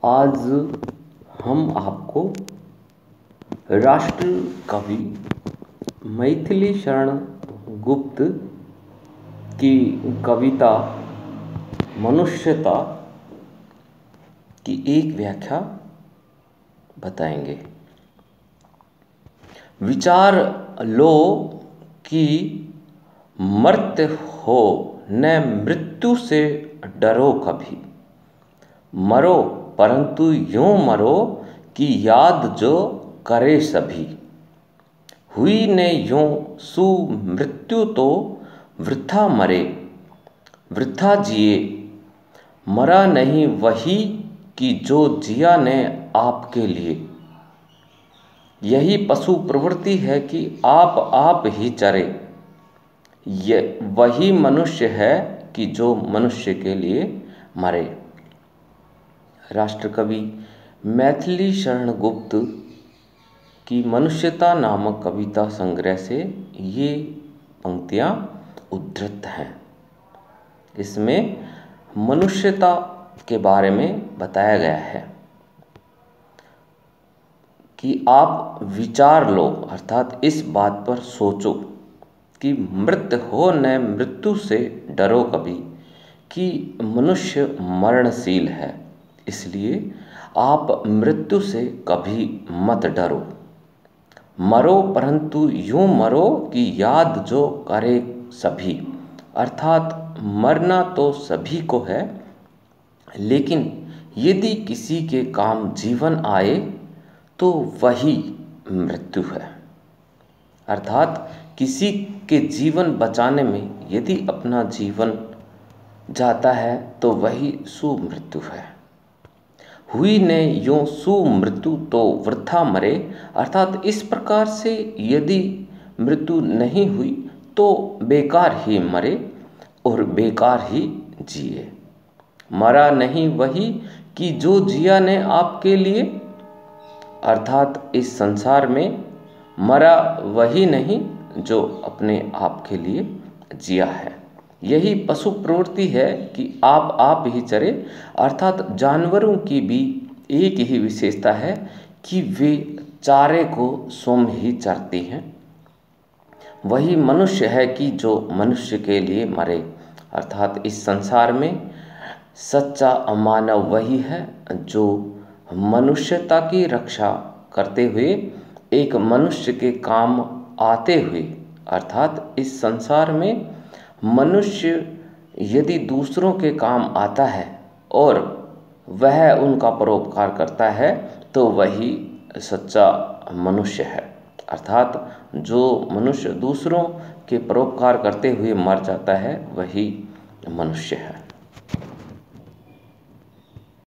आज हम आपको राष्ट्र कवि मैथिली शरण गुप्त की कविता मनुष्यता की एक व्याख्या बताएंगे। विचार लो कि मर्त्य हो न मृत्यु से डरो कभी, मरो परंतु यूं मरो कि याद जो करे सभी। हुई ने यूं सु मृत्यु तो वृथा मरे, वृथा जिए, मरा नहीं वही कि जो जिया ने आपके लिए। यही पशु प्रवृत्ति है कि आप ही चरे, ये वही मनुष्य है कि जो मनुष्य के लिए मरे। राष्ट्रकवि मैथिली शरण गुप्त की मनुष्यता नामक कविता संग्रह से ये पंक्तियाँ उद्धृत हैं। इसमें मनुष्यता के बारे में बताया गया है कि आप विचार लो, अर्थात इस बात पर सोचो कि मृत्यु हो न मृत्यु से डरो कभी, कि मनुष्य मरणशील है, इसलिए आप मृत्यु से कभी मत डरो। मरो परंतु यूं मरो कि याद जो करे सभी, अर्थात मरना तो सभी को है, लेकिन यदि किसी के काम जीवन आए तो वही मृत्यु है। अर्थात किसी के जीवन बचाने में यदि अपना जीवन जाता है तो वही सुमृत्यु है। हुई ने यूं सुमृत्यु तो वृथा मरे, अर्थात इस प्रकार से यदि मृत्यु नहीं हुई तो बेकार ही मरे और बेकार ही जिए। मरा नहीं वही कि जो जिया ने आपके लिए, अर्थात इस संसार में मरा वही नहीं जो अपने आप के लिए जिया है। यही पशु प्रवृत्ति है कि आप ही चरे, अर्थात जानवरों की भी एक ही विशेषता है कि वे चारे को स्वयं ही चरती हैं। वही मनुष्य है कि जो मनुष्य के लिए मरे, अर्थात इस संसार में सच्चा मानव वही है जो मनुष्यता की रक्षा करते हुए एक मनुष्य के काम आते हुए, अर्थात इस संसार में मनुष्य यदि दूसरों के काम आता है और वह उनका परोपकार करता है तो वही सच्चा मनुष्य है। अर्थात जो मनुष्य दूसरों के परोपकार करते हुए मर जाता है वही मनुष्य है।